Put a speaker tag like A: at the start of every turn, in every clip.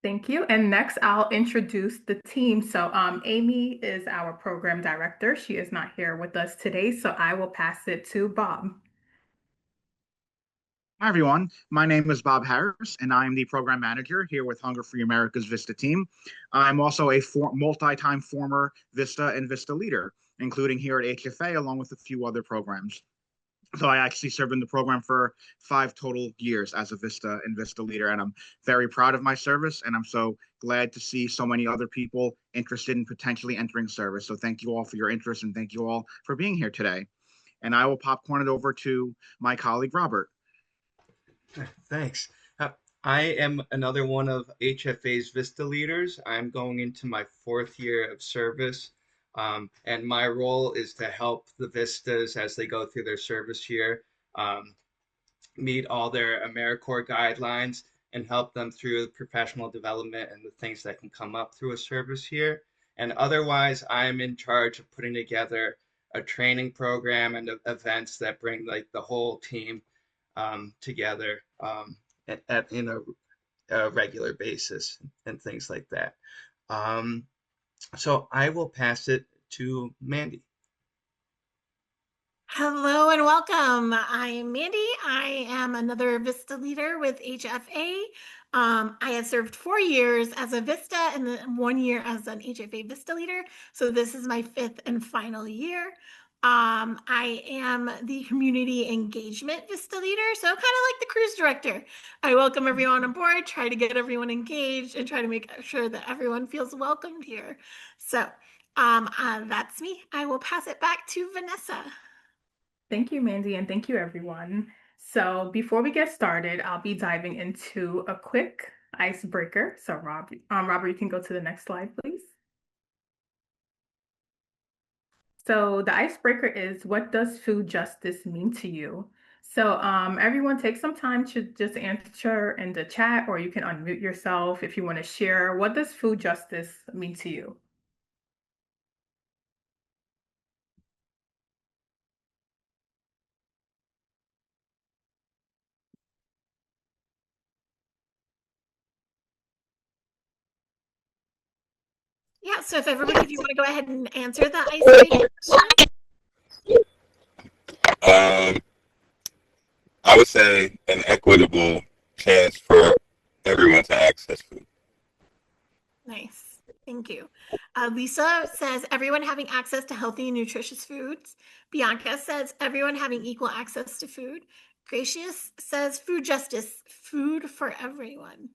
A: Thank you. And next, I'll introduce the team. So, Amy is our program director. She is not here with us today, so I will pass it to Bob.
B: Hi, everyone. My name is Bob Harris, and I'm the program manager here with Hunger Free America's VISTA team. I'm also a multi-time former VISTA and VISTA leader, including here at HFA, along with a few other programs. So I actually served in the program for 5 total years as a VISTA and VISTA leader, and I'm very proud of my service, and I'm so glad to see so many other people interested in potentially entering service. So thank you all for your interest, and thank you all for being here today. And I will popcorn it over to my colleague, Robert.
C: Thanks. Uh, I am another one of HFA's VISTA leaders. I'm going into my 4th year of service, and my role is to help the VISTAs as they go through their service year, um, meet all their AmeriCorps guidelines, and help them through professional development and the things that can come up through a service year. And otherwise, I'm in charge of putting together a training program and events that bring like the whole team together in a regular basis and things like that. Um, so I will pass it to Mandy.
D: Hello and welcome. I'm Mandy. I am another VISTA leader with HFA. I have served 4 years as a VISTA and then 1 year as an HFA VISTA leader. So this is my 5th and final year. I am the community engagement VISTA leader, so kind of like the cruise director. I welcome everyone on board, try to get everyone engaged, and try to make sure that everyone feels welcomed here. So that's me. I will pass it back to Vanessa.
A: Thank you, Mandy, and thank you, everyone. So, before we get started, I'll be diving into a quick icebreaker. So, Robert, you can go to the next slide, please. So, the icebreaker is, what does food justice mean to you? So, everyone take some time to just answer in the chat, or you can unmute yourself if you want to share. What does food justice mean to you?
D: Yeah, so if you want to go ahead and answer the icebreaker question.
E: I would say an equitable chance for everyone to access food.
D: Nice. Thank you. Lisa says everyone having access to healthy and nutritious foods. Bianca says everyone having equal access to food. Gracious says food justice, food for everyone.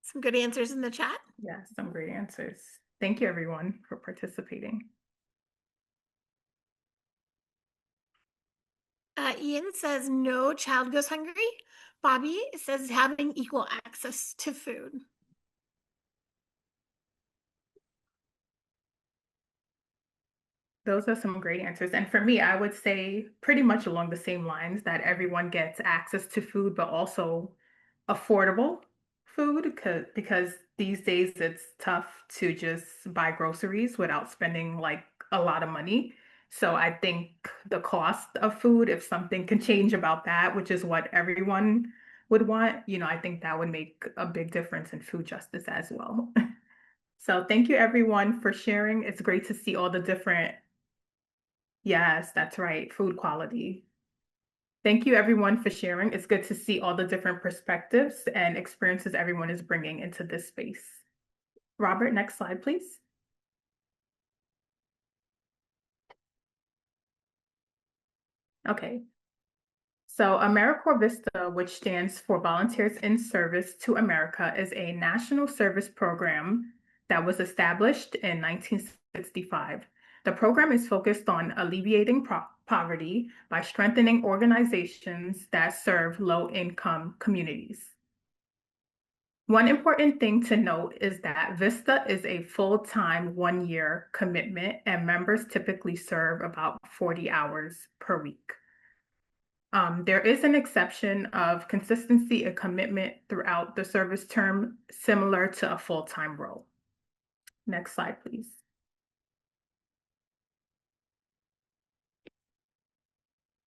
D: Some good answers in the chat.
A: Yes, some great answers. Thank you, everyone, for participating.
D: Ian says no child goes hungry. Bobby says having equal access to food.
A: Those are some great answers. And for me, I would say pretty much along the same lines that everyone gets access to food, but also affordable food because these days it's tough to just buy groceries without spending like a lot of money. So I think the cost of food, if something can change about that, which is what everyone would want, I think that would make a big difference in food justice as well. So thank you everyone for sharing. It's great to see all the different. Yes, that's right. Food quality. Thank you everyone for sharing. It's good to see all the different perspectives and experiences everyone is bringing into this space. Robert, next slide, please. Okay. So AmeriCorps VISTA, which stands for Volunteers in Service to America, is a national service program that was established in 1965. The program is focused on alleviating poverty by strengthening organizations that serve low-income communities. One important thing to note is that VISTA is a full-time 1-year commitment, and members typically serve about 40 hours per week. There is an exception of consistency and commitment throughout the service term, similar to a full-time role. Next slide, please.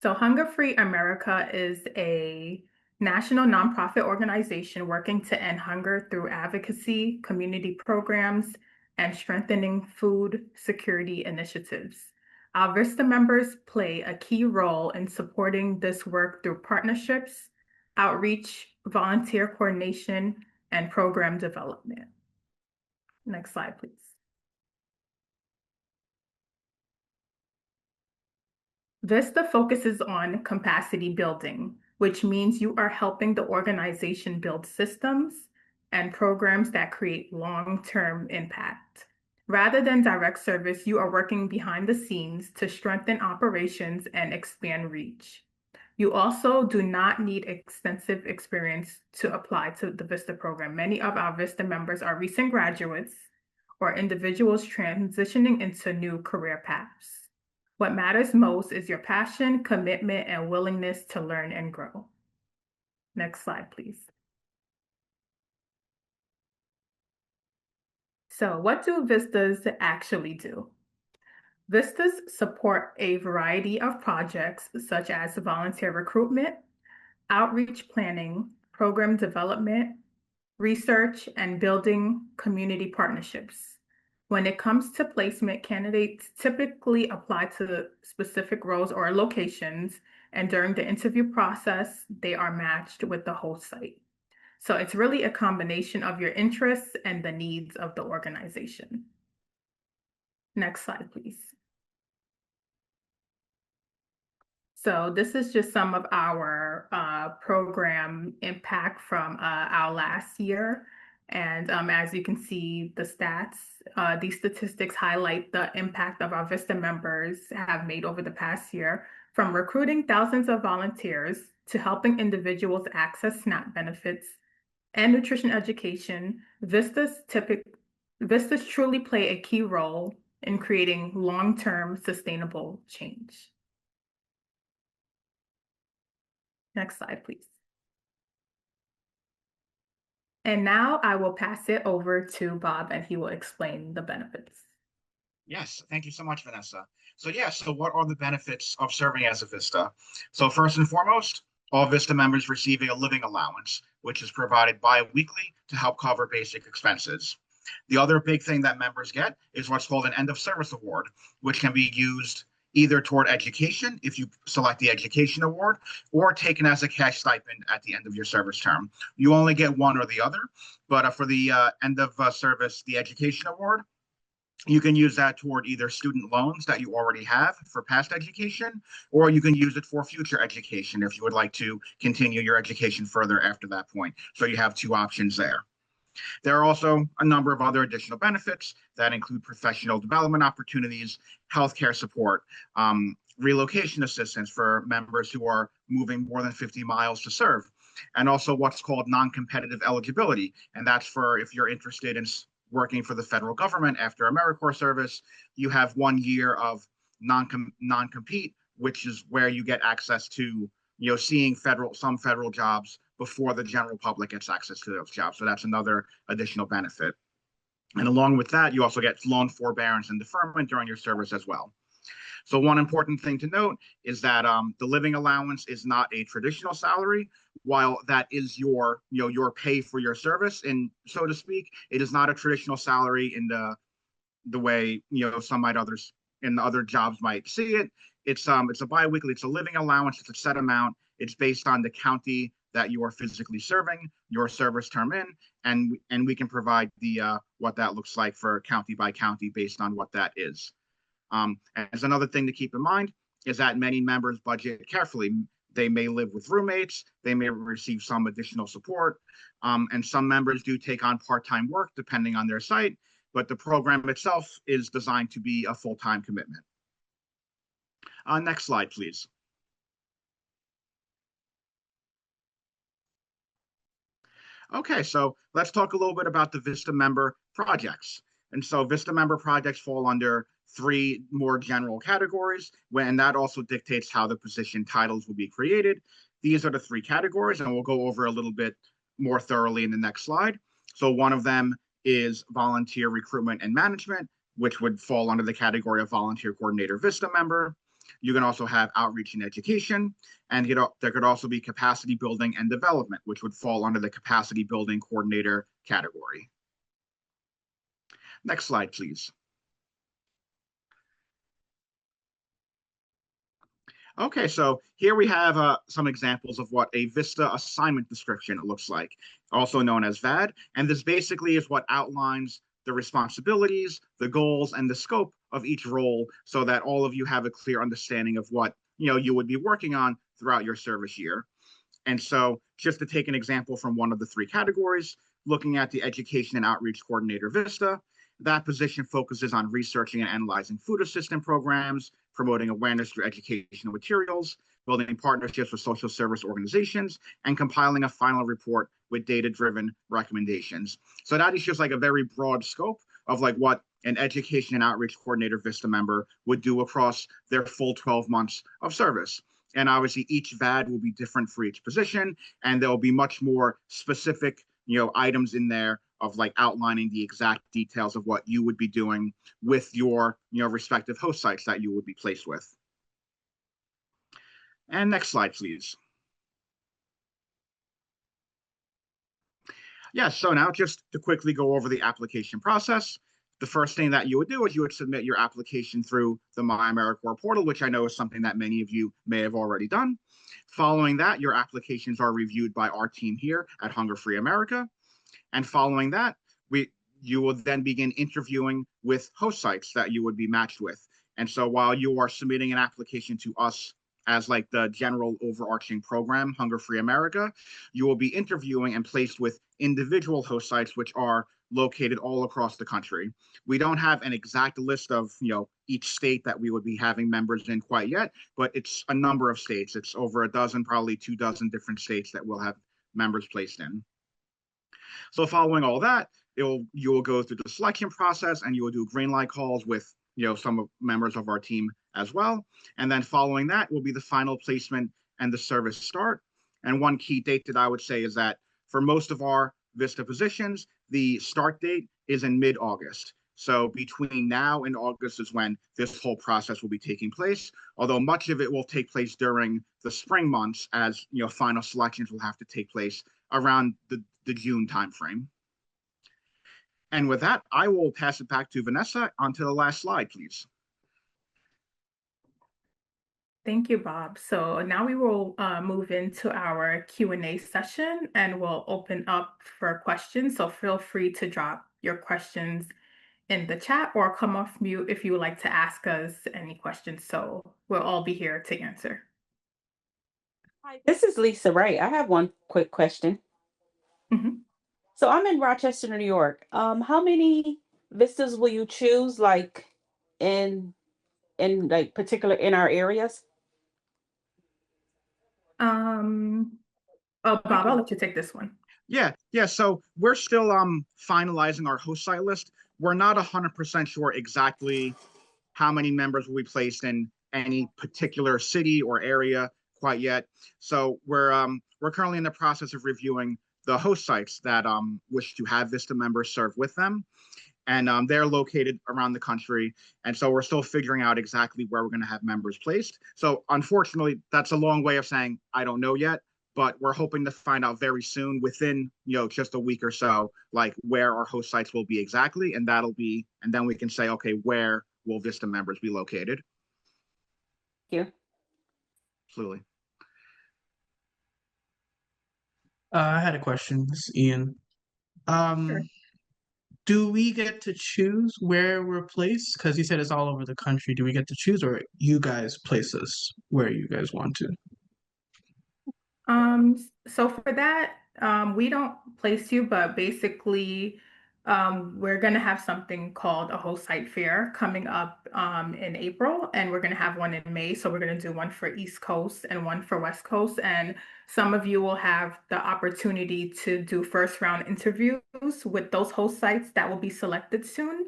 A: So Hunger Free America is a national nonprofit organization working to end hunger through advocacy, community programs, and strengthening food security initiatives. Our VISTA members play a key role in supporting this work through partnerships, outreach, volunteer coordination, and program development. Next slide, please. VISTA focuses on capacity building, which means you are helping the organization build systems and programs that create long-term impact. Rather than direct service, you are working behind the scenes to strengthen operations and expand reach. You also do not need extensive experience to apply to the VISTA program. Many of our VISTA members are recent graduates or individuals transitioning into new career paths. What matters most is your passion, commitment, and willingness to learn and grow. Next slide, please. So what do VISTAs actually do? VISTAs support a variety of projects such as volunteer recruitment, outreach planning, program development, research, and building community partnerships. When it comes to placement, candidates typically apply to specific roles or locations, and during the interview process, they are matched with the host site. So it's really a combination of your interests and the needs of the organization. Next slide, please. So this is just some of our program impact from our last year. And as you can see, the stats, these statistics highlight the impact of our VISTA members have made over the past year, from recruiting thousands of volunteers to helping individuals access SNAP benefits and nutrition education. Vistas truly play a key role in creating long-term sustainable change. Next slide, please. And now I will pass it over to Bob and he will explain the benefits.
B: Yes, thank you so much, Vanessa. So what are the benefits of serving as a VISTA? So first and foremost, all VISTA members receive a living allowance, which is provided bi-weekly to help cover basic expenses. The other big thing that members get is what's called an end of service award, which can be used either toward education, if you select the education award, or taken as a cash stipend at the end of your service term. You only get one or the other, but for the end of service, the education award, you can use that toward either student loans that you already have for past education, or you can use it for future education if you would like to continue your education further after that point. So you have two options there. There are also a number of other additional benefits that include professional development opportunities, healthcare support, relocation assistance for members who are moving more than 50 miles to serve, and also what's called non-competitive eligibility. And that's for if you're interested in working for the federal government after AmeriCorps service, you have 1 year of non-compete, which is where you get access to, seeing some federal jobs before the general public gets access to those jobs. So that's another additional benefit. And along with that, you also get loan forbearance and deferment during your service as well. So one important thing to note is that the living allowance is not a traditional salary. While that is your pay for your service, and so to speak, it is not a traditional salary in the way some others in the other jobs might see it. It's a biweekly. It's a living allowance. It's a set amount. It's based on the county that you are physically serving, your service term in, and we can provide the what that looks like for county by county based on what that is. As another thing to keep in mind is that many members budget carefully. They may live with roommates, they may receive some additional support, and some members do take on part-time work depending on their site, but the program itself is designed to be a full-time commitment. Next slide, please. Okay, so let's talk a little bit about the VISTA member projects. And so VISTA member projects fall under three more general categories, and that also dictates how the position titles will be created. These are the three categories, and we'll go over a little bit more thoroughly in the next slide. So one of them is volunteer recruitment and management, which would fall under the category of volunteer coordinator VISTA member. You can also have outreach and education, and there could also be capacity building and development, which would fall under the capacity building coordinator category. Next slide, please. Okay, so here we have some examples of what a VISTA assignment description looks like, also known as VAD. And this basically is what outlines the responsibilities, the goals, and the scope of each role so that all of you have a clear understanding of what you would be working on throughout your service year. And so just to take an example from one of the three categories, looking at the Education and Outreach Coordinator VISTA, that position focuses on researching and analyzing food assistance programs, promoting awareness through educational materials, building partnerships with social service organizations, and compiling a final report with data-driven recommendations. So that is just like a very broad scope of like what an Education and Outreach Coordinator VISTA member would do across their full 12 months of service. And obviously each VAD will be different for each position, and there'll be much more specific items in there of like outlining the exact details of what you would be doing with your respective host sites that you would be placed with. And next slide, please. Yeah, so now just to quickly go over the application process. The first thing that you would do is you would submit your application through the My AmeriCorps portal, which I know is something that many of you may have already done. Following that, your applications are reviewed by our team here at Hunger Free America. And following that, you will then begin interviewing with host sites that you would be matched with. And so while you are submitting an application to us as like the general overarching program, Hunger Free America, you will be interviewing and placed with individual host sites, which are located all across the country. We don't have an exact list of each state that we would be having members in quite yet, but it's a number of states. It's over a dozen, probably 24 different states that we'll have members placed in. So following all that, you will go through the selection process, and you will do green light calls with some members of our team as well. And then following that will be the final placement and the service start. And one key date that I would say is that for most of our VISTA positions, the start date is in mid-August. So between now and August is when this whole process will be taking place, although much of it will take place during the spring months as final selections will have to take place around the June timeframe. And with that, I will pass it back to Vanessa onto the last slide, please.
A: Thank you, Bob. So now we will move into our Q&A session, and we'll open up for questions. So feel free to drop your questions in the chat or come off mute if you would like to ask us any questions. So we'll all be here to answer.
F: Hi, this is Lisa Wright. I have one quick question.
A: Mhm.
F: So I'm in Rochester, New York. How many vistas will you choose, like in like particular in our areas?
A: Oh, Bob, I'll let you take this one.
B: Yeah. So we're still finalizing our host site list. We're not 100% sure exactly how many members will be placed in any particular city or area quite yet. So we're currently in the process of reviewing the host sites that wish to have VISTA members serve with them. And they're located around the country. And so we're still figuring out exactly where we're going to have members placed. So unfortunately, that's a long way of saying I don't know yet, but we're hoping to find out very soon within just a week or so, like where our host sites will be exactly. And then we can say, okay, where will VISTA members be located?
F: Thank you.
B: Absolutely.
G: I had a question. This is Ian.
A: Sure.
G: Do we get to choose where we're placed? Because you said it's all over the country. Do we get to choose, or you guys place us where you guys want to?
A: So for that, we don't place you, but basically, we're going to have something called a host site fair coming up in April, and we're going to have one in May. So we're going to do one for East Coast and one for West Coast. And some of you will have the opportunity to do first round interviews with those host sites that will be selected soon.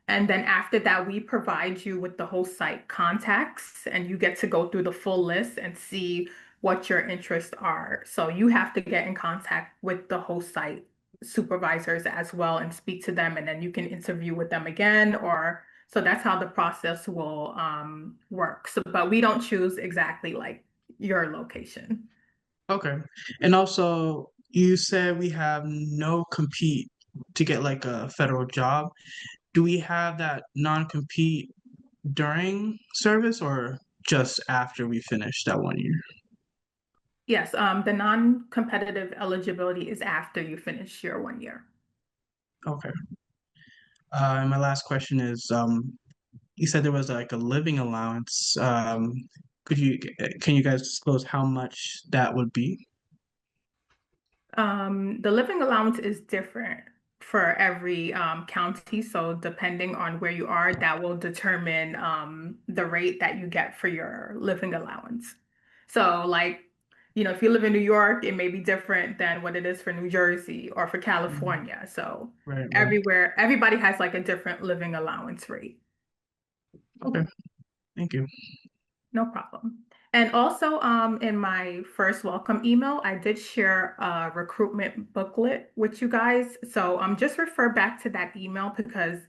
A: And then after that, we provide you with the host site contacts, and you get to go through the full list and see what your interests are. So you have to get in contact with the host site supervisors as well and speak to them, and then you can interview with them again or So that's how the process will work. So, but we don't choose exactly like your location.
G: Okay. And also, you said we have no compete to get like a federal job. Do we have that non-compete during service or just after we finish that 1 year?
A: Yes, the non-competitive eligibility is after you finish your 1 year.
G: Okay. And my last question is, you said there was like a living allowance. Can you guys disclose how much that would be?
A: The living allowance is different for every county. So depending on where you are, that will determine the rate that you get for your living allowance. So like, if you live in New York, it may be different than what it is for New Jersey or for
G: Mhm.
A: California. So
G: Right, right.
A: everywhere, everybody has like a different living allowance rate.
G: Okay, thank you.
A: No problem. And also, in my first welcome email, I did share a recruitment booklet with you guys. So just refer back to that email because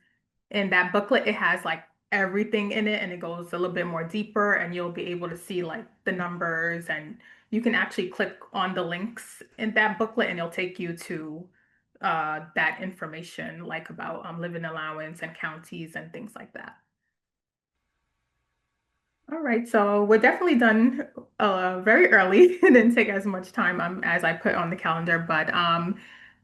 A: in that booklet, it has like everything in it and it goes a little bit more deeper and you'll be able to see like the numbers and you can actually click on the links in that booklet and it'll take you to that information like about living allowance and counties and things like that. All right, so we're definitely done very early. It didn't take as much time as I put on the calendar, but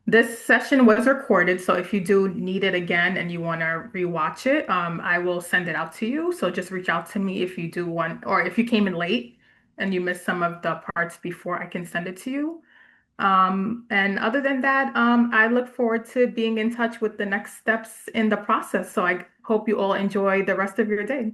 A: this session was recorded, so if you do need it again and you want to rewatch it, I will send it out to you. So just reach out to me if you do want, or if you came in late and you missed some of the parts before, I can send it to you. And other than that, I look forward to being in touch with the next steps in the process. So I hope you all enjoy the rest of your day.